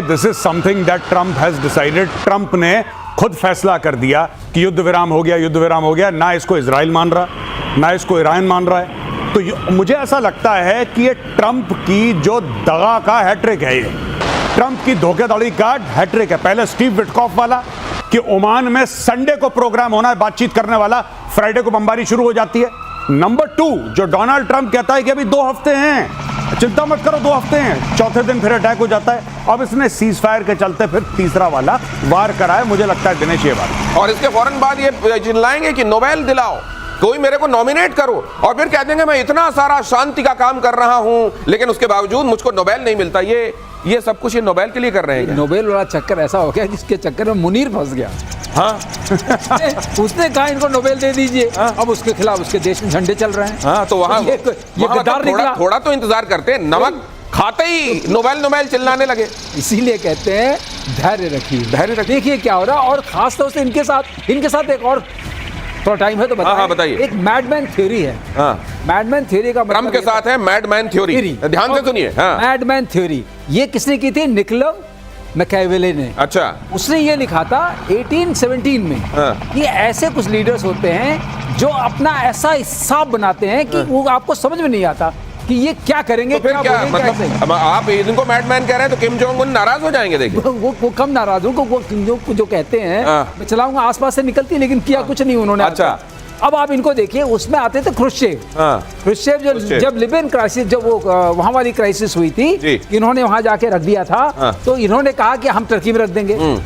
This is something that Trump has decided. Trump ने खुद फैसला कर दिया कि युद्ध विराम हो गया, युद्ध विराम हो गया। ना इसको इजराइल मान रहा, ना इसको ईरान मान रहा है। तो मुझे ऐसा लगता है कि ये ट्रंप की जो दगा का हैट्रिक है, ये ट्रंप की धोखेधड़ी का हैट्रिक है। पहले स्टीव विटकॉफ वाला कि ओमान में संडे को प्रोग्राम होना है बातचीत करने वाला, फ्राइडे को बमबारी शुरू हो जाती है। नंबर 2 जो डोनाल्ड ट्रंप कहता है कि अभी 2 हफ्ते हैं, चिंता मत करो 2 हफ्ते हैं, चौथे दिन फिर अटैक हो जाता है। अब इसने सीज फायर के चलते फिर तीसरा वाला वार कराए, मुझे लगता है दिनेश ये बात। और इसके फौरन बाद ये चिल्लाएंगे कि नोबेल दिलाओ, कोई मेरे को नॉमिनेट करो, और फिर कह देंगे मैं इतना सारा शांति का काम कर रहा हूं लेकिन उसके बावजूद मुझको नोबेल नहीं मिलता। ये सब कुछ ये नोबेल के लिए कर रहे हैं। नोबेल वाला चक्कर ऐसा हो गया जिसके चक्कर में मुनीर फंस गया। हाँ उसने कहा इनको नोबेल दे दीजिए। हाँ? अब उसके खिलाफ उसके देश में झंडे चल रहे हैं। हाँ, तो वहां ये गद्दार निकला। थोड़ा तो इंतजार करते, नमक खाते ही नोबेल चिल्लाने लगे। इसीलिए कहते हैं धैर्य रखिए, धैर्य रखिए। देखिए क्या हो रहा है। और खास तौर से इनके साथ एक और थोड़ा टाइम है तो बताइए। हाँ, बताइए। एक मैडमैन थ्योरी है। हाँ। मैडमैन थ्योरी का ट्रंप के साथ है मैडमैन थ्योरी। ध्यान से सुनिए। हाँ। मैडमैन थ्योरी ये किसने की थी? निकोलस मैकियावेली ने। अच्छा। उसने ये लिखा था 1817 में। हाँ। कि ऐसे कुछ लीडर्स होते हैं जो अपना ऐसा हिसाब बनाते हैं कि वो आपको समझ में नहीं आता कि ये क्या करेंगे। तो फिर क्या मतलब आप इनको मैडमैन कह रहे हैं तो किम जोंग उन नाराज हो जाएंगे। देखिए वो कम नाराज हो, वो जो कहते हैं मैं चलाऊंगा आसपास से निकलती है, लेकिन किया कुछ नहीं उन्होंने। अच्छा। अब आप इनको देखिए, उसमें आते थे ख्रुश्चेव। ख्रुश्चेव जब लिबियन क्राइसिस, जब वो वहां वाली क्राइसिस हुई थी, इन्होंने वहां जाके रख दिया था। तो इन्होंने कहा कि हम टर्की में रख देंगे।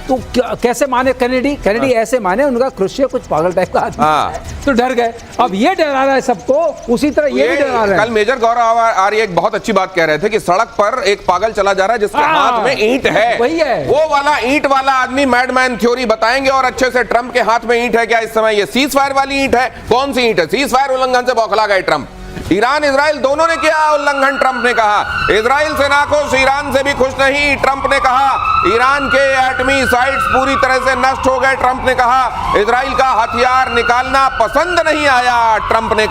तो कैसे माने कैनेडी ऐसे माने, उनका ख्रुश्चेव कुछ पागल टाइप का आदमी है, तो डर गए। अब ये डरा रहा है सबको, उसी तरह ये भी डरा रहा है। कल मेजर गौरव आर्य एक बहुत अच्छी बात कह रहे थे कि सड़क पर एक पागल चला जा रहा है जिसके हाथ में ईंट है। वही है, वो वाला ईंट वाला आदमी मैडमैन थ्योरी बताएंगे। और अच्छे से ट्रंप के हाथ में ईंट है क्या इस समय? ये सीज फायर वाली ईंट है। कौन सी ईंट है? सीज फायर उल्लंघन से बौखला गए ट्रंप। ईरान इजराइल दोनों ने किया उल्लंघन। ट्रंप ने कहा इजराइल से नाखुश, ईरान से भी खुश नहीं। ट्रंप ने कहा ईरान के एटमी साइट्स पूरी तरह से नष्ट हो गए। ट्रंप ने कहा इजराइल का हथियार निकालना पसंद नहीं आया। ट्रंप ने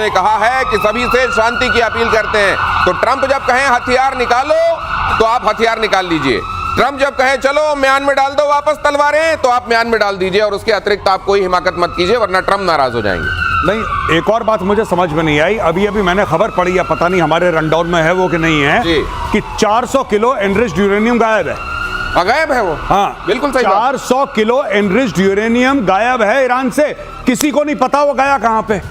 कहा है कि सभी से शांति की अपील करते हैं। तो ट्रंप जब कहें हथियार निकालो तो आप हथियार निकाल लीजिए। ट्रंप जब कहें चलो म्यान में डाल दो वापस तलवारें, तो आप म्यान में डाल दीजिए। और उसके अतिरिक्त आप कोई हिमाकत मत कीजिए, वरना ट्रंप नाराज हो जाएंगे। नहीं, एक और बात मुझे समझ में नहीं आई। अभी मैंने खबर पढ़ी है, पता नहीं हमारे रनडाउन में है वो कि नहीं है, कि 400 किलो एनरिच्ड यूरेनियम गायब है। गायब है वो? हाँ, बिल्कुल सही। 400 किलो एनरिच्ड यूरेनियम गायब है ईरान से। किसी को नहीं पता वो गया कहां पे।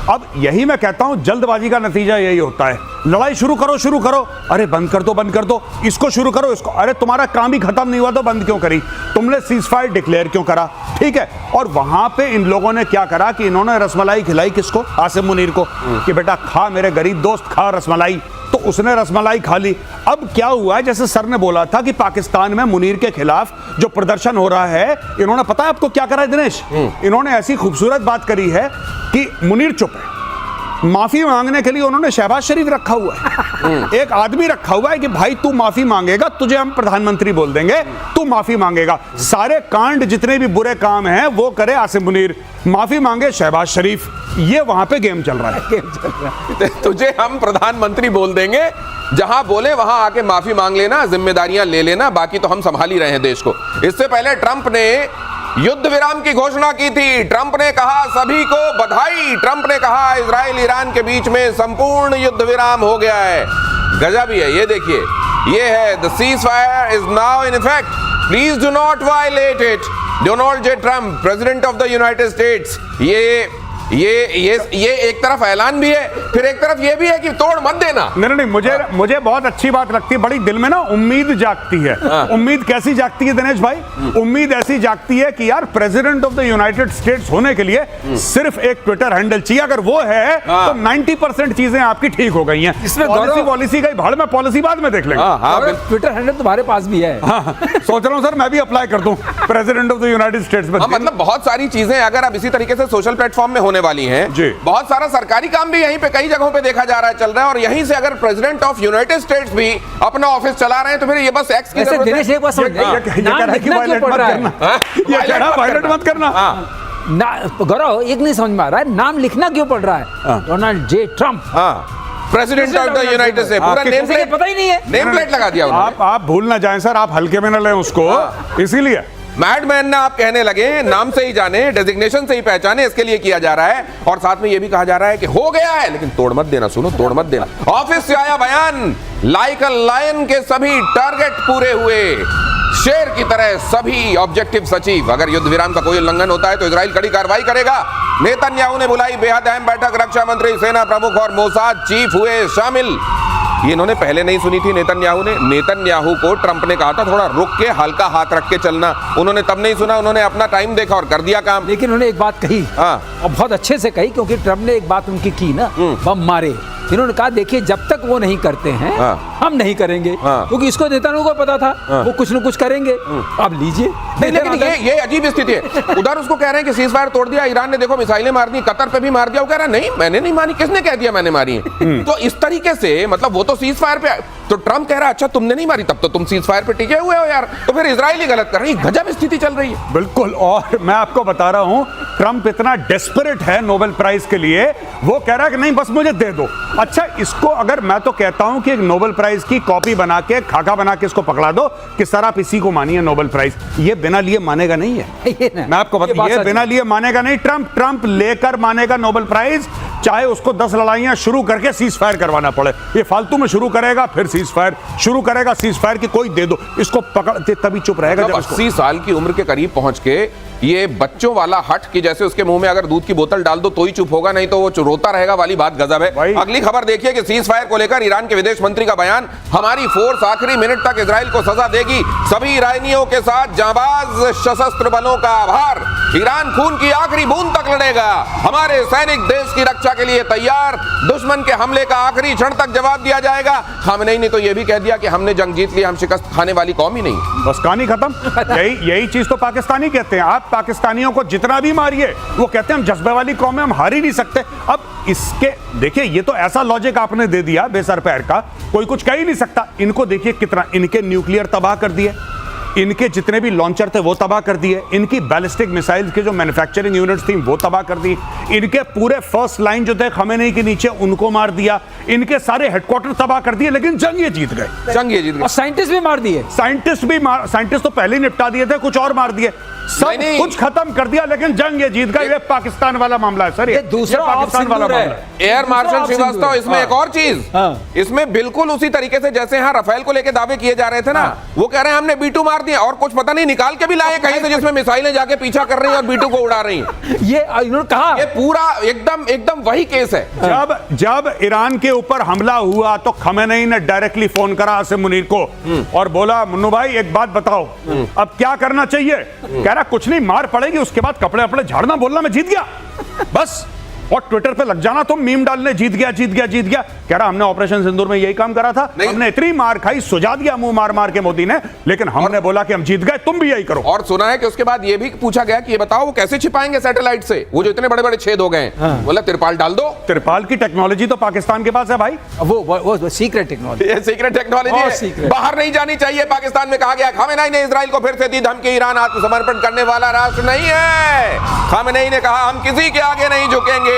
अब यही मैं कहता हूं, जल्दबाजी का नतीजा यही होता है। लड़ाई शुरू करो, अरे बंद कर दो, इसको शुरू करो, इसको, अरे तुम्हारा काम ही खत्म नहीं हुआ तो बंद क्यों करी? तुमने सीज फायर डिक्लेयर क्यों करा? ठीक है। और वहां पे इन लोगों ने क्या करा कि इन्होंने रसमलाई खिलाई किसको? आसिम मुनीर को, कि बेटा खा मेरे गरीब दोस्त, खा रसमलाई। तो उसने रसमलाई खा ली। अब क्या हुआ, जैसे सर ने बोला था कि पाकिस्तान में मुनीर के खिलाफ जो प्रदर्शन हो रहा है, इन्होंने पता है आपको क्या करा है दिनेश? इन्होंने ऐसी खूबसूरत बात करी है कि मुनीर चुप है, माफी मांगने के लिए उन्होंने शहबाज शरीफ रखा हुआ है। एक आदमी रखा हुआ है कि भाई तू माफी मांगेगा, तुझे हम प्रधानमंत्री बोल देंगे, तू माफी मांगेगा। सारे कांड जितने भी बुरे काम हैं वो करे आसिम मुनीर, माफी मांगे शहबाज शरीफ। ये वहां पे गेम चल रहा है। तुझे हम प्रधानमंत्री बोल देंगे, जहां बोले वहां आके माफी मांग लेना, जिम्मेदारियां ले लेना, बाकी तो हम संभाल ही रहे हैं देश को। इससे पहले ट्रंप ने युद्ध विराम की घोषणा की थी। ट्रंप ने कहा सभी को बधाई। ट्रंप ने कहा इजराइल ईरान के बीच में संपूर्ण युद्ध विराम हो गया है। गजब ही है। ये देखिए, ये है the ceasefire is now in effect, please do not violate it. Donald J Trump, president of the United States. ये एक तरफ ऐलान भी है, फिर एक तरफ ये भी है कि तोड़ मत देना। नहीं, मुझे बहुत अच्छी बात लगती है, बड़ी दिल में ना उम्मीद जागती है। उम्मीद कैसी जागती है दिनेश भाई? उम्मीद ऐसी जागती है कि यार president of the United states होने के लिए सिर्फ एक ट्विटर हैंडल चाहिए। अगर वो है तो 90% चीजें आपकी ठीक हो गई हैं। इसमें पॉलिसी का भाड़ में, पॉलिसी बाद में देख लेंगे। ट्विटर हैंडल तुम्हारे पास भी है। सोच रहा हूँ सर मैं भी अप्लाई कर दूं president of the United states में। मतलब बहुत सारी चीजें अगर अब इसी तरीके से सोशल प्लेटफॉर्म में होने वाली हैं। जी। बहुत सारा सरकारी काम भी यहीं पे कई जगहों पे देखा जा रहा है, चल रहा है। और यहीं से अगर प्रेसिडेंट ऑफ यूनाइटेड स्टेट्स भी अपना ऑफिस चला रहे हैं तो फिर ये बस एक्स की जरूरत है। दिनेश एक बात समझ, नाम लिखना क्यों पड़ रहा है? ये कह रहा वायलेट मत करना। गौरव एक नहीं समझ में आ रहा है, नाम लिखना क्यों पड़ रहा है? Donald J Trump. President of the United states, पूरा नेम प्लेट पता ही नहीं है, नेम प्लेट लगा दिया उन्होंने। आप भूल ना जाएं सर, आप हल्के में ना लें उसको, इसीलिए मैडमैन ना आप कहने लगे, नाम से ही जाने, डेजिग्नेशन से ही पहचाने, इसके लिए किया जा रहा है। और साथ में ये भी कहा जा रहा है कि हो गया है, लेकिन तोड़ मत देना, सुनो, तोड़ मत देना। ऑफिस से आया बयान, लाइक अ लायन के सभी टारगेट पूरे हुए, शेर की तरह सभी ऑब्जेक्टिव अचीव। अगर युद्ध विराम का कोई उल्लंघन होता है तो इजराइल कड़ी कार्रवाई करेगा। नेतन्याहू ने बुलाई बेहद अहम बैठक, रक्षा मंत्री, सेना प्रमुख और मोसाद चीफ हुए शामिल। ये इन्होंने पहले नहीं सुनी थी नेतन्याहू ने। नेतन्याहू को ट्रंप ने कहा था थोड़ा रुक के हल्का हाथ रख के चलना, उन्होंने तब नहीं सुना, उन्होंने अपना टाइम देखा और कर दिया काम। लेकिन उन्होंने एक बात कही, और बहुत अच्छे से कही, क्योंकि ट्रंप ने एक बात उनकी की ना, बम मारे। इन्होंने कहा देखिए जब तक वो नहीं करते हैं हम नहीं करेंगे, क्योंकि इसको नेतन्याहू को पता था वो कुछ न कुछ करेंगे। अब लीजिए, लेकिन ये अजीब स्थिति है। उधर उसको कह रहे हैं कि सीज फायर तोड़ दिया, ईरान ने देखो मिसाइलें मार दी, कतर पे भी मार दिया। वो कह रहा है नहीं मैंने नहीं मारी, किसने कह दिया मैंने मारी है? तो इस तरीके से मतलब वो तो सीज फायर पे, तो ट्रंप कह रहा है अच्छा तुमने नहीं मारी, तब तो तुम सीज फायर पे टिके हुए हो यार, तो फिर इजराइल ही गलत कर रही है। गजब स्थिति चल रही है। बिल्कुल, और मैं आपको बता रहा हूं ट्रंप इतना डेस्परेट है नोबेल प्राइज के लिए, वो कह रहा है कि नहीं बस मुझे दे दो। अच्छा, इसको अगर मैं तो कहता हूं कि एक नोबेल प्राइज की कॉपी बना के, खाका बना के इसको पकड़ा दो कि सर आप इसी को मानिए नोबेल प्राइज, ये बिना लिए मानेगा नहीं है। मैं आपको बता, ये बिना लिए मानेगा नहीं। ट्रंप लेकर मानेगा नोबेल प्राइज, चाहे उसको 10 लड़ाइयां शुरू करके सीज फायर करवाना पड़े। ये फालतू में शुरू करेगा, फिर सीज फायर शुरू करेगा, सीज फायर की कोई दे दो, इसको पकड़ते तभी चुप रहेगा। 80 साल की उम्र के करीब पहुंच के ये बच्चों वाला हट कि जैसे उसके मुंह में अगर दूध की बोतल डाल दो तो ही चुप होगा, नहीं तो वो रोता रहेगा वाली बात गजब है। अगली खबर देखिए कि सीज फायर को लेकर ईरान के विदेश मंत्री का बयान, हमारी फोर्स आखिरी मिनट तक इजराइल को सजा देगी, सभी ईरानियों के साथ जांबाज सशस्त्र बलों का आभार, ईरान खून की आखिरी बूंद तक लड़ेगा, हमारे सैनिक देश की रक्षा के लिए तैयार, दुश्मन के हमले का आखिरी क्षण तक जवाब दिया जाएगा। खामेनेई ने तो यह भी कह दिया कि हमने जंग जीत ली, हम शिकस्त खाने वाली कौम ही नहीं। बस कहानी खत्म। यही चीज तो पाकिस्तानी कहते हैं। आप पाकिस्तानियों को जितना भी मारिए, वो कहते हैं हम जज्बे वाली कौम है, हम हार ही नहीं सकते। अब इसके देखिए, ये तो ऐसा लॉजिक आपने दे दिया बेसर पैर का, कोई कुछ कह ही नहीं सकता। इनको देखिए कितना, इनके न्यूक्लियर तबाह कर दिए, इनके जितने भी लॉन्चर थे वो तबाह कर दिए, इनकी बैलिस्टिक मिसाइल्स के जो मैन्युफैक्चरिंग यूनिट्स थी वो तबाह कर दी, इनके पूरे फर्स्ट लाइन जो थे खमेनेई के नीचे उनको मार दिया, इनके सारे हेडक्वार्टर तबाह कर दिए। लेकिन जंग ये जीत गए, जंग ये जीत गए। और साइंटिस्ट भी मार दिए, साइंटिस्ट तो पहले ही निपटा दिए थे, कुछ और मार दिए, सब कुछ खत्म कर दिया, लेकिन जंग ये जीत गए। ये पाकिस्तान वाला मामला है सर, ये दूसरा पाकिस्तान वाला मामला है। एयर मार्शल श्रीवास्तव, इसमें एक और चीज, इसमें बिल्कुल उसी तरीके से जैसे यहाँ रफेल को लेकर दावे किए जा रहे थे ना, वो कह रहे हैं हमने B2 मार दिया और कुछ पता नहीं निकाल के भी लाए कहीं से, जिसमें मिसाइलें जाके पीछा कर रही हैं और B2 को उड़ा रही हैं। ये इन्होंने कहा, ये पूरा एकदम वही केस है। जब ईरान के ऊपर हमला हुआ तो खमेनेई ने डायरेक्टली फोन करा आसिम मुनीर को और बोला मुन्नू भाई एक बात बताओ, अब क्या करना चाहिए? कह रहा कुछ नहीं, मार पड़ेगी, उसके बाद कपड़े अपने झाड़ना, बोलना मैं जीत गया बस, और ट्विटर पे लग जाना तुम मीम डालने, जीत गया जीत गया जीत गया। कह रहा हमने ऑपरेशन सिंदूर में यही काम करा था, हमने इतनी मार खाई, सुझा दिया मुंह मार मार के मोदी ने, लेकिन हमने बोला कि हम जीत गए, तुम भी यही करो। और सुना है कि उसके बाद ये भी पूछा गया कि ये बताओ वो कैसे छिपाएंगे सैटेलाइट से, वो जो इतने बड़े बड़े छेद हो गए हैं। बोला तिरपाल डाल दो। तिरपाल की टेक्नोलॉजी तो पाकिस्तान के पास है भाई, वो सीक्रेट टेक्नोलॉजी, ये सीक्रेट टेक्नोलॉजी है, बाहर नहीं जानी चाहिए। पाकिस्तान में कहा गया, खामेनेई ने इजराइल को फिर से दी धमकी, ईरान आत्मसमर्पण करने वाला राष्ट्र नहीं है। खामेनेई ने कहा हम किसी के आगे नहीं झुकेंगे,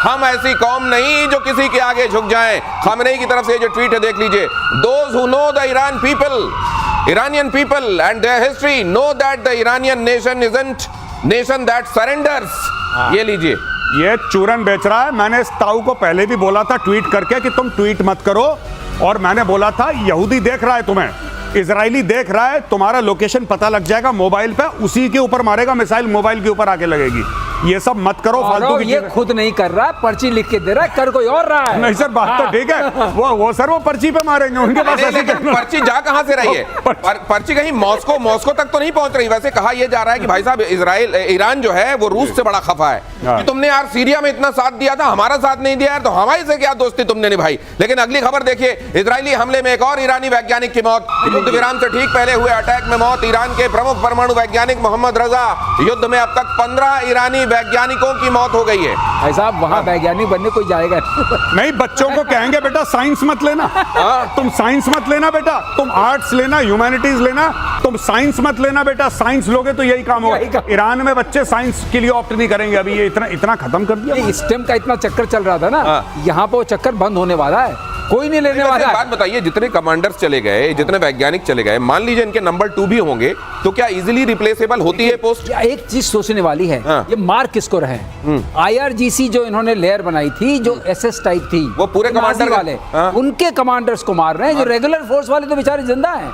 हम ऐसी कौम नहीं जो किसी के आगे झुक जाएं। खामेनेई की तरफ से जो ट्वीट है देख लीजिए, those who know the Iranian people and their history know that the Iranian nation isn't nation that surrenders। ये लीजिए, ये चूरन बेच रहा है। मैंने इस ताऊ को पहले भी बोला था ट्वीट करके कि तुम ट्वीट मत करो, और मैंने बोला था यहूदी देख रहा है तुम्हें, इजरायली देख रहा है, तुम्हारा लोकेशन पता लग जाएगा मोबाइल पे, उसी के ऊपर मारेगा मिसाइल, मोबाइल के ऊपर आके लगेगी। ये सब मत करो फालतू की। ये खुद नहीं कर रहा, पर्ची लिख के दे रहा है, कर कोई और रहा है। नहीं सर, बात तो ठीक है, वो सर वो पर्ची पे मारेंगे, उनके पास ऐसी पर्ची जा कहां से रही है? पर्ची कहीं मॉस्को तक तो नहीं पहुंच रही। वैसे कहा यह जा रहा है कि भाई साहब ईरान जो है वो रूस से बड़ा खफा है कि तुमने यार सीरिया में इतना साथ दिया था, हमारा साथ नहीं दिया यार, तो हमारे से क्या दोस्ती तुमने निभाई। लेकिन अगली खबर देखिए, इजरायली हमले में एक और ईरानी वैज्ञानिक की मौत, युद्ध विराम से ठीक पहले हुए अटैक में मौत, ईरान के प्रमुख परमाणु वैज्ञानिक मोहम्मद रजा। युद्ध में अब तक 15 ईरानी वैज्ञानिकों की मौत हो गई है। भाई साहब वहां वैज्ञानिक बनने कोई जाएगा नहीं, बच्चों को कहेंगे बेटा साइंस मत लेना, तुम साइंस मत लेना बेटा, तुम आर्ट्स लेना, ह्यूमैनिटीज लेना, तुम साइंस मत लेना बेटा। साइंस लोगे तो यही काम होगा। ईरान में बच्चे साइंस के लिए ऑप्ट नहीं करेंगे। अभी ये इतना खत्म कर दिया। स्टेम का इतना चक्कर चल रहा था ना, यहाँ पे वो चक्कर बंद होने वाला है, कोई नहीं लेने वाला है। बात बताइए, जितने कमांडर्स चले गए, जितने वैज्ञानिक चले गए, मान लीजिए इनके नंबर 2 भी होंगे, तो क्या इजीली रिप्लेसेबल होती है पोस्ट? एक चीज सोचने वाली है, ये मार किसको रहे? IRGC जो इन्होंने लेयर बनाई थी, जो SS टाइप थी, वो पूरे कमांडर वाले, उनके कमांडर्स को मार रहे हैं। जो रेगुलर फोर्स वाले तो बेचारे जिंदा हैं,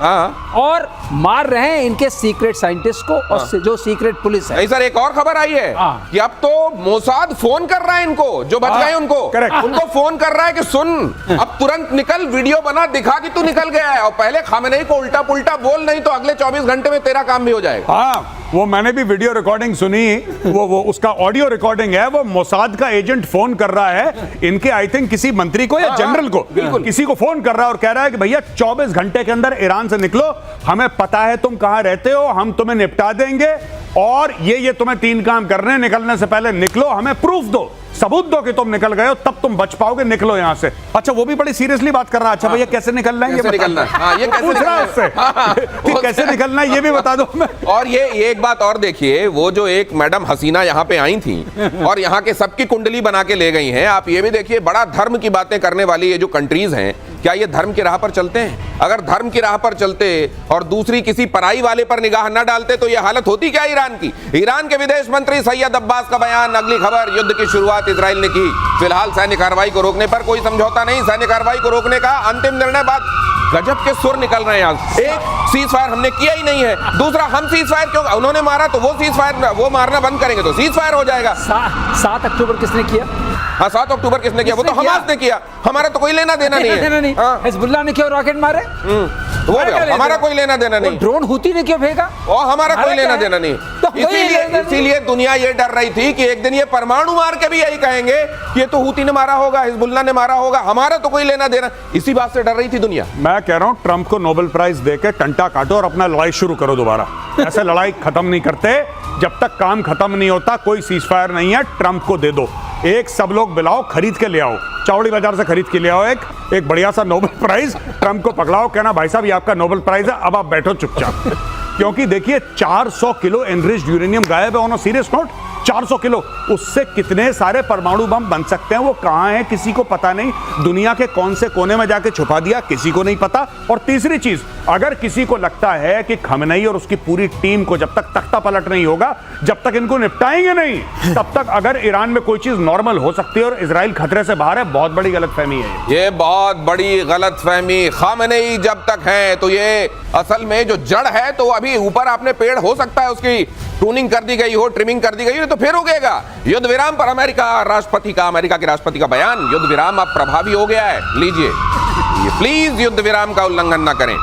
और मार रहे हैं इनके सीक्रेट साइंटिस्ट को, और जो सीक्रेट पुलिस है। नहीं सर, एक और खबर आई है कि अब तो मोसाद फोन कर रहा है इनको, जो बच गए उनको फोन कर रहा है कि सुन, अब तुरंत निकल, वीडियो बना, दिखा कि तू निकल गया है, और पहले खामेनेई को उल्टा पुल्टा बोल, नहीं तो अगले 24 घंटे में तेरा काम भी हो जाएगा। हाँ, वो मैंने भी वीडियो रिकॉर्डिंग सुनी, वो उसका ऑडियो रिकॉर्डिंग है। वो मोसाद का एजेंट फोन कर रहा है इनके, आई थिंक किसी मंत्री को या जनरल को, किसी को फोन कर रहा है और कह रहा है कि भैया 24 घंटे के अंदर ईरान से निकलो, हमें पता है तुम कहां रहते हो, हम तुम्हें निपटा देंगे, और ये तुम्हें 3 काम करने हैं, निकलने से पहले निकलो, हमें प्रूफ दो, सबूत दो कि तुम निकल गए हो, तब तुम बच पाओगे, निकलो यहां से। अच्छा, वो भी बड़ी सीरियसली बात कर रहा है। अच्छा भैया कैसे निकलना है, ये निकलना है, ये पूछ रहा है उससे, कैसे निकलना है ये भी बता दो हमें। और ये एक बात और देखिए, वो जो एक मैडम हसीना यहाँ पे आई थी और यहाँ के सबकी कुंडली बना के ले गई हैं, आप ये भी देखिए, बड़ा धर्म की बातें करने वाली ये जो कंट्रीज हैं, क्या ये धर्म की राह पर चलते हैं? अगर धर्म की राह पर चलते और दूसरी किसी पराई वाले पर निगाह न डालते तो ये हालत होती क्या ईरान की? ईरान के विदेश मंत्री सैयद अब्बास का बयान, अगली खबर, युद्ध की शुरुआत इजराइल ने की, फिलहाल सैन्य कार्रवाई को रोकने पर कोई समझौता नहीं, सैन्य कार्रवाई को रोकने का अंतिम निर्णय बाद। गजब के सुर निकल रहे हैं यहाँ। एक, सीज फायर हमने किया ही नहीं है, दूसरा, हम सीज फायर क्यों, उन्होंने मारा तो वो सीज फायर, वो मारना बंद करेंगे तो सीज फायर हो जाएगा। 7 अक्टूबर किसने किया? हाँ, 7 अक्टूबर किसने किया? वो तो हमास ने किया, हमारा तो कोई लेना देना नहीं है। हिजबुल्लाह ने क्यों रॉकेट मारे? वो हमारा कोई लेना देना नहीं। ड्रोन हुती ने क्यों फेंका? और हमारा कोई लेना देना नहीं। इसीलिए दुनिया ये डर रही थी कि एक दिन ये परमाणु मार के भी यही कहेंगे कि ये तो हुती ने मारा होगा, हिजबुल्लाह ने मारा होगा, हमारा तो कोई लेना देना। इसी बात से डर रही थी दुनिया। मैं कह रहा हूं ट्रंप को नोबेल प्राइज देकर टंटा काटो और अपना लड़ाई शुरू करो दोबारा। ऐसे लड़ाई खत्म नहीं करते, जब तक काम खत्म नहीं होता। कोई सीज फायर नहीं है, ट्रंप को दे दो। एक सब लोग बुलाओ, खरीद के ले आओ, चौड़ी बाजार से खरीद के ले आओ एक बढ़िया सा नोबेल प्राइज, ट्रंप को पकड़ाओ, कहना भाई साहब ये आपका नोबेल प्राइज है, अब आप बैठो चुपचाप। क्योंकि देखिए 400 किलो एनरिच्ड यूरेनियम गायब है on a serious note. 400 kilo, उससे कितने सारे परमाणु बम बन सकते हैं, वो कहां है किसी को पता नहीं। दुनिया के कौन से कोने में जाके छुपा दिया, किसी को नहीं पता। और तीसरी चीज, अगर किसी को लगता है कि खमेनेई और उसकी पूरी टीम को जब तक तख्ता पलट नहीं होगा, जब तक इनको निपटाएंगे नहीं, तब तक अगर ईरान में कोई चीज नॉर्मल हो सकती है और इजराइल खतरे से बाहर है। बहुत बड़ी गलतफहमी है ये, बहुत बड़ी गलतफहमी। खमेनेई जब तक है तो ये असल में जो जड़ है, तो अभी ऊपर आपने पेड़ हो सकता है उसकी ट्यूनिंग कर दी गई हो, ट्रिमिंग कर दी गई हो, तो फिर उगेगा। युद्ध विराम पर अमेरिका के राष्ट्रपति का बयान, युद्ध विराम अब प्रभावी हो गया है। लीजिए, ये प्लीज युद्ध विराम का उल्लंघन ना करें।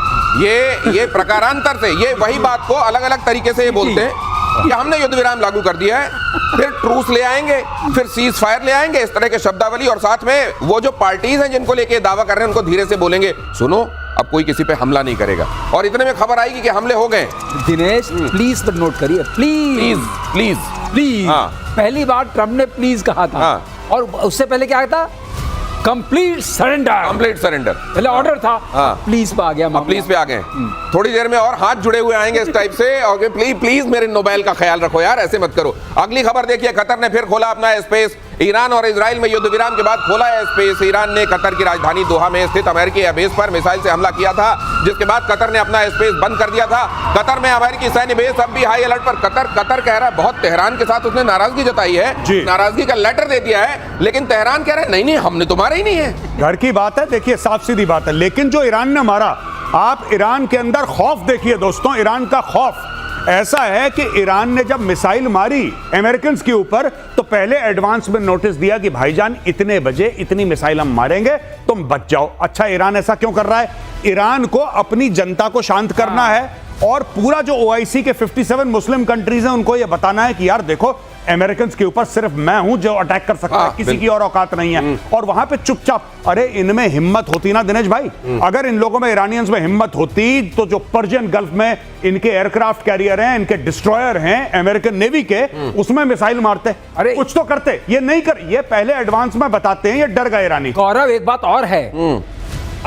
ये प्रकारांतर से, ये वही बात को अलग अलग तरीके से ये बोलते हैं कि हमने युद्ध विराम लागू कर दिया है, फिर ट्रूस ले आएंगे, फिर सीज फायर ले आएंगे, इस तरह के शब्दावली। और साथ में वो जो पार्टीज हैं जिनको लेके दावा कर रहे हैं, उनको धीरे से बोलेंगे, सुनो अब कोई किसी पे हमला नहीं करेगा। और इतने में खबर आएगी कि हमले हो गए। दिनेश प्लीज नोट करिए, प्लीज प्लीज प्लीज। पहली बार ट्रम्प ने प्लीज कहा था, और उससे पहले क्या था? Complete surrender. पहले ऑर्डर था, प्लीज पे आ गया, प्लीज पे आ गए। थोड़ी देर में और हाथ जुड़े हुए आएंगे इस टाइप से, और प्लीज मेरे नोबेल का ख्याल रखो यार, ऐसे मत करो। अगली खबर देखिए, कतर ने फिर खोला अपना स्पेस। ईरान और इजराइल में युद्ध विराम के बाद खोला है स्पेस। ईरान ने कतर की राजधानी दोहा में स्थित अमेरिकी बेस पर मिसाइल से हमला किया था, जिसके बाद कतर ने अपना स्पेस बंद कर दिया था। कतर में अमेरिकी सैन्य बेस अब भी हाई अलर्ट पर। कतर कह रहा है, बहुत तेहरान के साथ उसने नाराजगी जताई है, नाराजगी का लेटर दे दिया है, लेकिन तेहरान कह रहा है नहीं हमने तो मारा ही नहीं है। घर की बात है, देखिए साफ सीधी बात है। लेकिन जो ईरान ने मारा, आप ईरान के अंदर खौफ देखिए दोस्तों। ईरान का खौफ ऐसा है कि ईरान ने जब मिसाइल मारी अमेरिकन के ऊपर, तो पहले एडवांस में नोटिस दिया कि भाईजान इतने बजे इतनी मिसाइल हम मारेंगे, तुम बच जाओ। अच्छा, ईरान ऐसा क्यों कर रहा है? ईरान को अपनी जनता को शांत करना है और पूरा जो ओआईसी के 57 मुस्लिम कंट्रीज हैं उनको ये बताना है कि यार देखो अमेरिकन के ऊपर सिर्फ मैं हूं जो अटैक कर सकता है, किसी की और औकात नहीं है। और वहां पे चुपचाप, अरे इनमें हिम्मत होती ना दिनेश भाई, अगर इन लोगों में, ईरानियंस में हिम्मत होती तो जो पर्शियन गल्फ में इनके एयरक्राफ्ट कैरियर हैं, इनके डिस्ट्रॉयर हैं अमेरिकन नेवी के, उसमें मिसाइल मारते, अरे कुछ तो करते। ये नहीं कर, ये पहले एडवांस में बताते हैं, ये डर गए ईरानी। गौरव एक बात और है,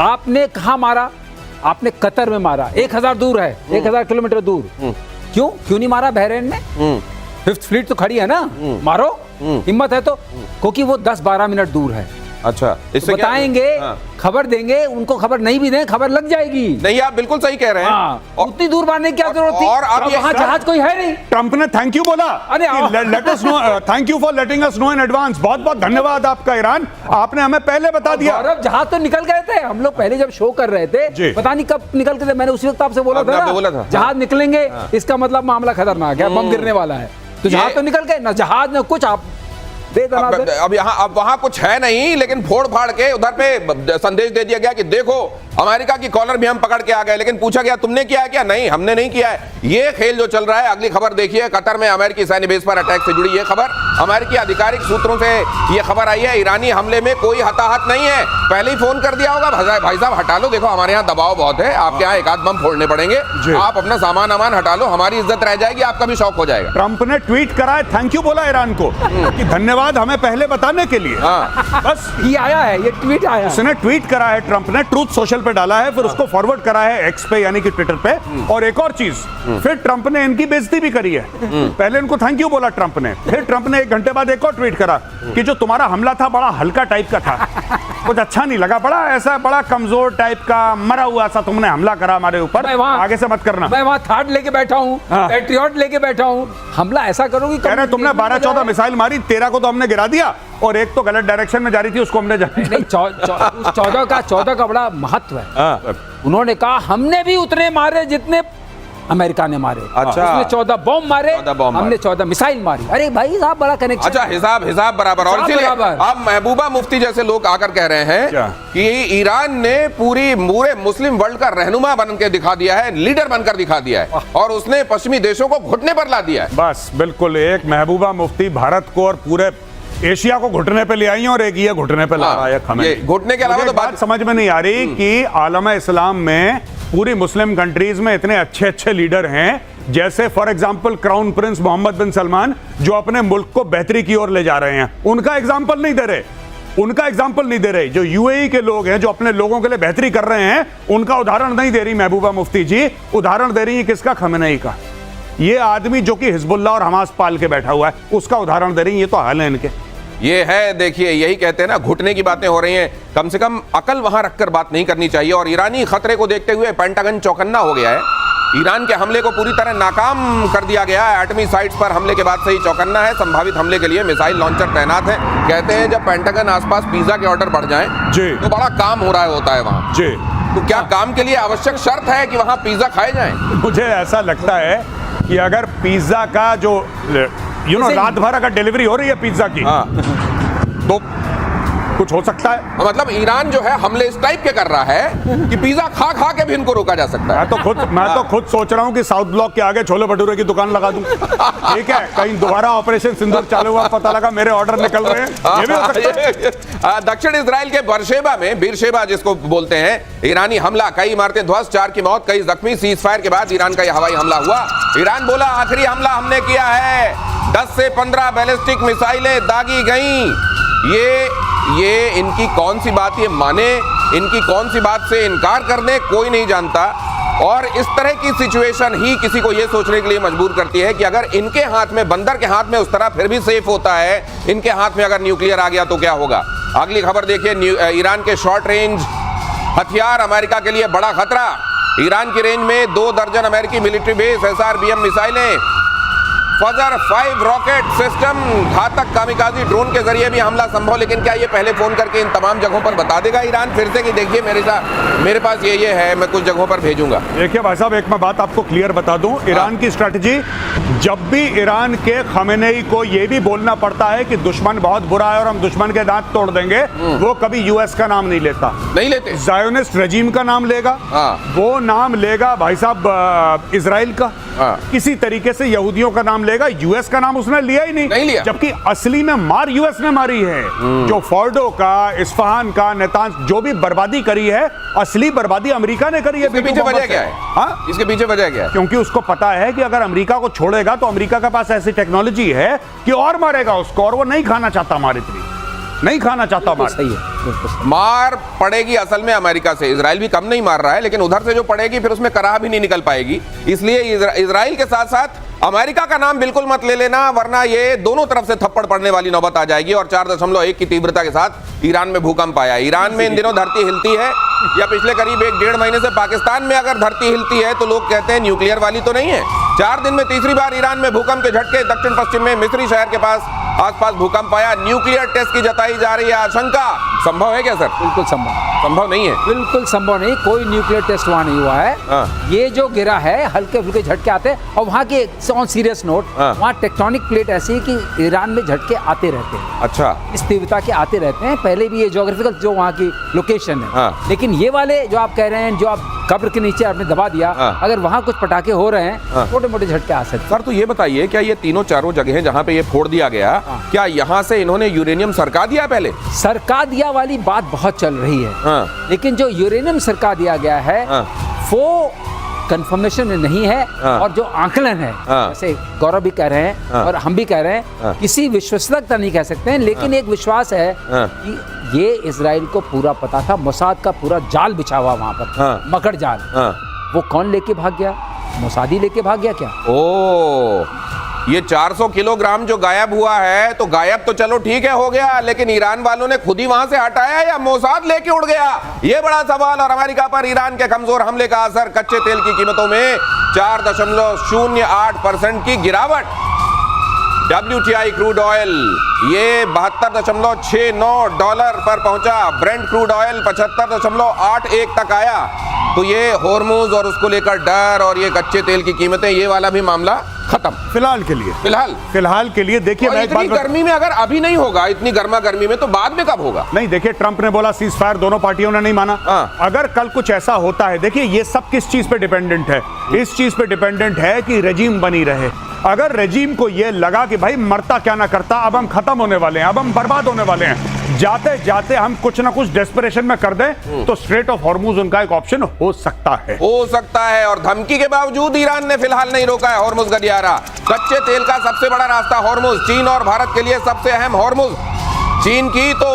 आपने कहां मारा? आपने कतर में मारा, 1000 दूर है, 1000 किलोमीटर दूर। क्यों नहीं मारा बहरीन में? फिफ्थ फ्लीट तो खड़ी है ना, मारो, हिम्मत है तो, क्योंकि वो 10-12 मिनट दूर है। अच्छा, इससे तो बताएंगे, खबर देंगे, उनको खबर नहीं भी दें, खबर लग जाएगी। नहीं, आप बिल्कुल सही कह रहे हैं। उतनी दूर मारने की क्या जरूरत थी? और अब वहां जहाज कोई है नहीं। ट्रंप ने थैंक यू बोला, अरे let us know, thank you for letting us know in advance. बहुत बहुत धन्यवाद आपका ईरान, आपने हमें पहले बता दिया। गौरव, जहाज तो निकल गए थे, हम लोग पहले जब शो कर रहे थे, पता नहीं कब निकल के थे, मैंने उसी वक्त आपसे बोला था जहाज निकलेंगे, इसका मतलब मामला खतरनाक है, बम गिरने वाला है। तो जहाज तो निकल गए ना, जहाज न कुछ, आप अब वहां कुछ है नहीं, लेकिन फोड़ फाड़ के उधर पे संदेश दे दिया गया कि देखो अमेरिका की कॉलर भी हम पकड़ के आ गए, लेकिन पूछा गया तुमने किया है क्या? नहीं, हमने नहीं किया है। ये खेल जो चल रहा है। अगली खबर देखिए, कतर में अमेरिकी सैन्य बेस पर अटैक से जुड़ी ये खबर, अमेरिकी आधिकारिक सूत्रों से ये खबर आई है। ईरानी हमले में कोई हताहत नहीं है। पहले ही फोन कर दिया होगा, भाई साहब हटा लो, देखो हमारे यहाँ दबाव बहुत है, आपके यहाँ एक आध बम फोड़ने पड़ेंगे, आप अपना सामान हटा लो, हमारी इज्जत रह जाएगी, आपका भी शौक हो जाएगा। ट्रंप ने ट्वीट करा है, थैंक यू बोला ईरान को कि धन्यवाद हमें पहले बताने के लिए। बस ये आया है, ये ट्वीट आया, उसने ट्वीट करा है, ट्रंप ने ट्रूथ सोशल पे डाला है, फिर उसको फॉरवर्ड करा है एक्स पे यानी कि ट्विटर पे। और एक और चीज, फिर ट्रंप ने इनकी बेइज्जती भी करी है। पहले इनको थैंक यू बोला ट्रंप ने, फिर ट्रंप ने 1 घंटे बाद एक और ट्वीट करा कि जो तुम्हारा हमला था बड़ा हल्का टाइप का था, कुछ अच्छा नहीं लगा, बड़ा ऐसा बड़ा कमजोर टाइप का मरा हुआ सा तुमने हमला करा हमारे ऊपर, आगे से मत करना। मैं वहां थाट लेके बैठा हूं, पैट्रियट लेके बैठा हूं, हमला ऐसा करोगी? कह रहे तुमने 12-14 मिसाइल मारी, 13 को तो हमने गिरा दिया और एक तो गलत डायरेक्शन में जा रही थी, उसको हमने नहीं, 14 का बड़ा महत्व है। उन्होंने कहा हमने भी उतने मारे जितने अमेरिका ने मारे। अच्छा, उसने 14 बॉम्ब मारे, हमने 14 मिसाइल मारी। अरे भाई साहब, बड़ा कनेक्शन। अच्छा, हिसाब बराबर। और इसीलिए अब महबूबा मुफ्ती जैसे लोग आकर कह रहे हैं कि ईरान ने पूरे मुस्लिम वर्ल्ड का रहनुमा बन के दिखा दिया है, लीडर बनकर दिखा दिया है, और उसने पश्चिमी देशों को घुटने पर ला दिया है। बस बिल्कुल, एक महबूबा मुफ्ती भारत को और पूरे एशिया को घुटने पे ले आई है और एक ये घुटने पे ला रहा है। घुटने के अलावा तो बात समझ में नहीं आ रही कि आलम इस्लाम में पूरी मुस्लिम कंट्रीज में इतने अच्छे अच्छे लीडर हैं, जैसे for example crown prince Mohammed bin Salman, जो अपने मुल्क को बेहतरी की ओर ले जा रहे हैं, उनका एग्जांपल नहीं दे रहे। जो यूएई के लोग हैं, जो अपने लोगों के लिए बेहतरी कर रहे हैं, उनका उदाहरण नहीं दे रही महबूबा मुफ्ती जी, उदाहरण दे रही है किसका? खमेनेई का। ये आदमी जो कि हिजबुल्लाह और हमास पाल के बैठा हुआ है, उसका उदाहरण दे रही है। ये तो हाल है इनके। ये है, देखिए, यही कहते हैं ना, घुटने की बातें हो रही हैं। कम से कम अकल वहां रखकर बात नहीं करनी चाहिए। और ईरानी खतरे को देखते हुए पेंटागन चौकन्ना हो गया है। ईरान के हमले को पूरी तरह नाकाम कर दिया गया है। एटमी साइट्स पर हमले के बाद से ही चौकन्ना है। संभावित हमले के लिए मिसाइल लॉन्चर तैनात है। कहते हैं जब पेंटागन आसपास पिज्जा के ऑर्डर बढ़ जाएं तो बड़ा काम हो रहा होता है वहां। तो क्या काम के लिए आवश्यक शर्त है कि वहां पिज्जा खाए जाएं? मुझे ऐसा लगता है कि अगर पिज्जा का जो रात भर अगर डिलीवरी हो रही है पिज्जा की, तो कुछ हो सकता है। मतलब ईरान जो है हमले इस टाइप के कर रहा है कि पिज्जा खा खा के भी इनको रोका जा सकता है। मैं तो खुद सोच रहा हूं कि साउथ ब्लॉक के आगे छोले भटूरे की दुकान लगा दूं। ठीक है, कहीं दोबारा ऑपरेशन सिंदूर चालू हुआ, पता लगा मेरे ऑर्डर निकल रहे हैं, ये भी हो सकता है। दक्षिण इजराइल के बीरशेबा जिसको बोलते हैं, ईरानी हमला, कई इमारतें ध्वस्त, 4 की मौत, कई जख्मी। सीज फायर के बाद ईरान का यह हवाई हमला हुआ। ईरान बोला आखिरी हमला हमने किया है, 10 से 15 बैलिस्टिक मिसाइलें दागी गईं। ये इनकी कौन सी बात ये माने, इनकी कौन सी बात से इनकार कर दे, कोई नहीं जानता। और इस तरह की सिचुएशन ही किसी को ये सोचने के लिए मजबूर करती है कि अगर इनके हाथ में, बंदर के हाथ में उस तरह फिर भी सेफ होता है, इनके हाथ में अगर न्यूक्लियर आ गया तो क्या होगा? अगली खबर देखिए, ईरान के शॉर्ट रेंज हथियार अमेरिका के लिए बड़ा खतरा। ईरान की रेंज में 2 दर्जन अमेरिकी मिलिट्री बेस, SRBM मिसाइलें फजर 5 रॉकेट सिस्टम घातक कामिकाजी ड्रोन के जरिए भी हमला संभव, लेकिन क्या ये पहले फोन करके इन तमाम जगहों पर बता देगा ईरान फिर से कि देखिए मेरे पास ये है, मैं कुछ जगहों पर भेजूंगा? देखिए भाई साहब, एक मैं बात आपको क्लियर बता दूं, ईरान की स्ट्रेटजी, जब भी ईरान के खमेनेई को यह भी बोलना पड़ता है कि दुश्मन बहुत बुरा है और हम दुश्मन के दांत तोड़ देंगे, वो कभी यूएस का नाम नहीं लेता, नहीं लेते। ज़ायोनिस्ट रजीम का नाम लेगा, वो नाम लेगा भाई साहब इजराइल का, किसी तरीके से यहूदियों का नाम लेगा, यूएस का नाम उसने लिया ही नहीं लिया। जबकि असली में मार यूएस ने मारी है। जो फोर्डो का, इस्फहान का, नेतांज जो भी बर्बादी करी है, असली बर्बादी अमेरिका ने करी है। इसके पीछे वजह क्या है? हाँ, इसके पीछे वजह क्या है? क्योंकि उसको पता है कि अगर अमेरिका को छोड़ेगा तो अमेरिका के पास ऐसी टेक्नोलॉजी है कि और मारेगा उसको, और वो नहीं खाना चाहता मार, इतनी नहीं खाना चाहता मार। सही है, मार पड़ेगी असल में अमेरिका से, इजराइल भी कम नहीं मार रहा है, लेकिन उधर से जो पड़ेगी फिर उसमें कराह भी नहीं निकल पाएगी। इसलिए इजराइल के साथ साथ अमेरिका का नाम बिल्कुल मत ले लेना, वरना ये दोनों तरफ से थप्पड़ पड़ने वाली नौबत आ जाएगी। और 4.1 की तीव्रता के साथ ईरान में भूकंप आया। ईरान में इन दिनों धरती हिलती है, या पिछले करीब 1-1.5 महीने से पाकिस्तान में अगर धरती हिलती है तो लोग कहते हैं न्यूक्लियर वाली तो नहीं है। 4 दिन में तीसरी बार ईरान में भूकंप के झटके। दक्षिण पश्चिम में मिस्री शहर के पास आसपास भूकंप आया। न्यूक्लियर टेस्ट की जताई जा रही है आशंका। संभव है क्या सर? बिल्कुल संभव नहीं है, बिल्कुल संभव नहीं। कोई न्यूक्लियर टेस्ट वहां नहीं हुआ है। ये जो गिरा है, हल्के फुल्के झटके आते हैं। और वहां के ऑन सीरियस नोट, वहां टेक्टोनिक प्लेट ऐसी है कि ईरान में झटके आते रहते हैं। अच्छा, इस तीव्रता के आते रहते हैं। पहले भी ये ज्योग्राफिकल जो वहां की लोकेशन है, लेकिन ये वाले जो आप कह रहे हैं, जो आप कब्र के नीचे आपने दबा दिया, अगर वहां कुछ पटाखे हो रहे हैं, छोटे मोटे झटके आ सकते हैं। सर तो ये बताइए, क्या ये तीनों चारों जगह जहां पे ये फोड़ दिया गया, क्या यहां से इन्होंने यूरेनियम सरका दिया? पहले सरका दिया वाली बात बहुत चल रही है, लेकिन जो यूरेनियम सरका दिया गया है वो कंफर्मेशन में नहीं है। और जो आकलन है, जैसे गौरव भी कह रहे हैं और हम भी कह रहे हैं, किसी विश्वसनीयता नहीं कह सकते हैं, लेकिन एक विश्वास है कि ये इजराइल को पूरा पता था। मोसाद का पूरा जाल बिछा हुआ वहां पर, मकड़ जाल। वो कौन लेके भाग गया? मोसादी लेके भाग गया क्या? ये 400 किलोग्राम जो गायब हुआ है, तो गायब तो चलो ठीक है, हो गया, लेकिन ईरान वालों ने खुद ही वहां से हटाया या मोसाद लेके उड़ गया? ये बड़ा सवाल। और अमेरिका पर ईरान के कमजोर हमले का असर, कच्चे तेल की कीमतों में 4.08% की गिरावट। WTI क्रूड ऑयल ये $72.69 पर पहुंचा। ब्रेंट क्रूड ऑयल 75.81 तक आया। तो ये होर्मुज और उसको लेकर डर और ये कच्चे तेल की कीमतें, ये वाला भी मामला खत्म फिलहाल के लिए। फिलहाल के लिए देखिए, मैं इतनी गर्मी में अगर अभी नहीं होगा, इतनी गर्मा गर्मी में, तो बाद में कब होगा? नहीं, देखिए, ट्रंप ने बोला सीज फायर, दोनों पार्टियों ने नहीं माना। अगर कल कुछ ऐसा होता है, देखिए ये सब किस चीज पे डिपेंडेंट है? इस चीज पे डिपेंडेंट है कि रेजिम बनी रहे। अगर रेजिम को ये लगा कि भाई मरता क्या ना करता, अब हम खत्म होने वाले हैं, अब हम बर्बाद होने वाले हैं, जाते जाते हम कुछ ना कुछ डेस्परेशन में कर दें, तो स्ट्रेट ऑफ हॉर्मुज उनका एक ऑप्शन हो सकता है। और धमकी के बावजूद ईरान ने फिलहाल नहीं रोका है हॉर्मुज गलियारा। कच्चे तेल का सबसे बड़ा रास्ता हॉर्मुज, चीन और भारत के लिए सबसे अहम हॉर्मुज। चीन की तो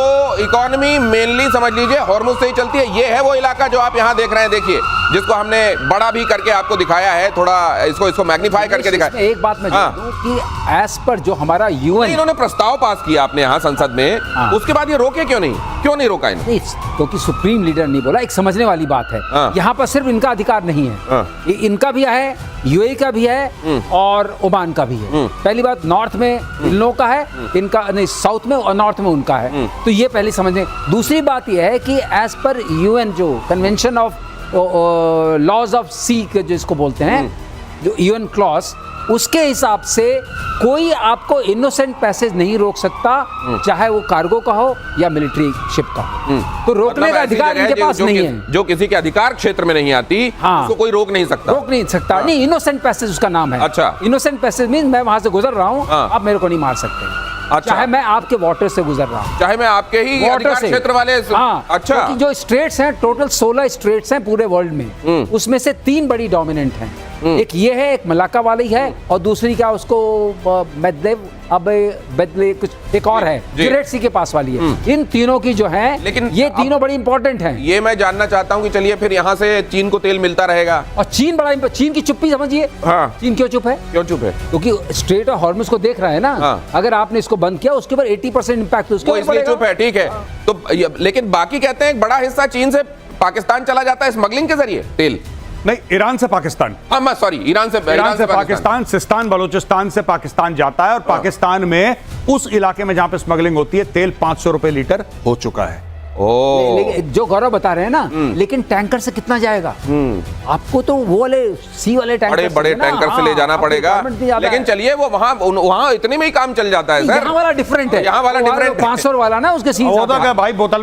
इकोनॉमी मेनली समझ लीजिए हॉर्मुज से ही चलती है। ये है वो इलाका जो आप यहाँ देख रहे हैं, देखिए, जिसको हमने बड़ा भी करके आपको दिखाया है, थोड़ा इसको मैग्नीफाई करके दिखाया। एक बात मैं जोड़ दूं कि एज पर जो हमारा यूएन, इन्होंने प्रस्ताव पास किया अपने यहाँ संसद में, उसके बाद ये रोके क्यों नहीं रोका इन्होंने? क्योंकि सुप्रीम लीडर नहीं बोला। एक समझने वाली बात है, यहाँ पर सिर्फ इनका अधिकार नहीं है, इनका भी है, यूएई का भी है और ओमान का भी है। पहली बात, नॉर्थ में इन लोगों का है, इनका नहीं, साउथ में और नॉर्थ में उनका है। तो ये पहले समझने। दूसरी बात यह है कि एज पर यूएन जो कन्वेंशन ऑफ लॉज ऑफ सी जिसको बोलते हैं, जो यूएन क्लॉज, उसके हिसाब से कोई आपको इनोसेंट पैसेज नहीं रोक सकता, चाहे वो कार्गो का हो या मिलिट्री शिप का हो। तो रोकने का अधिकार इनके पास नहीं है। जो किसी के अधिकार क्षेत्र में नहीं आती, उसको कोई रोक नहीं सकता। नहीं, इनोसेंट पैसेज उसका नाम है। अच्छा, इनोसेंट पैसेज मीन मैं वहां से गुजर रहा हूँ, आप मेरे को नहीं मार सकते। अच्छा, चाहे मैं आपके वाटर से गुजर रहा हूँ, चाहे मैं आपके ही अधिकार क्षेत्र वाले। अच्छा, जो स्टेट्स हैं, टोटल 16 स्टेट्स हैं पूरे वर्ल्ड में, उसमें से 3 बड़ी डोमिनेंट हैं। एक ये है, एक मलाका वाली है, और दूसरी क्या उसको मेदलेव, अब बेदले कुछ एक और है जो रेड सी के पास वाली है। इन तीनों की जो है, लेकिन ये तीनों बड़ी इंपॉर्टेंट हैं। ये मैं जानना चाहता हूँ कि चलिए फिर यहाँ से चीन को तेल मिलता रहेगा, और चीन की चुप्पी समझिए। चीन क्यों चुप है? क्योंकि स्ट्रेट ऑफ हॉर्मुज को देख रहा है ना। अगर आपने इसको बंद किया, उसके ऊपर 80% इंपैक्ट उसके ऊपर पड़ेगा। चुप है, ठीक है। तो लेकिन बाकी कहते हैं एक बड़ा हिस्सा चीन से पाकिस्तान चला जाता है स्मगलिंग के जरिए तेल। नहीं, ईरान से पाकिस्तान, हाँ सॉरी, ईरान से पाकिस्तान, सिस्तान बलूचिस्तान से पाकिस्तान जाता है, और पाकिस्तान में उस इलाके में जहां पे स्मगलिंग होती है तेल 500 रुपए लीटर हो चुका है। लेकिन जो गौरव बता रहे हैं ना, लेकिन टैंकर से कितना जाएगा? आपको तो वो वाले सी वाले टैंकर, बड़े बड़े टैंकर से ले जाना पड़ेगा। लेकिन चलिए वो वहां इतने में ही काम चल जाता है सर। यहाँ वाला डिफरेंट है, यहाँ वाला डिफरेंट 500 वाला ना उसके सी भाई बोतल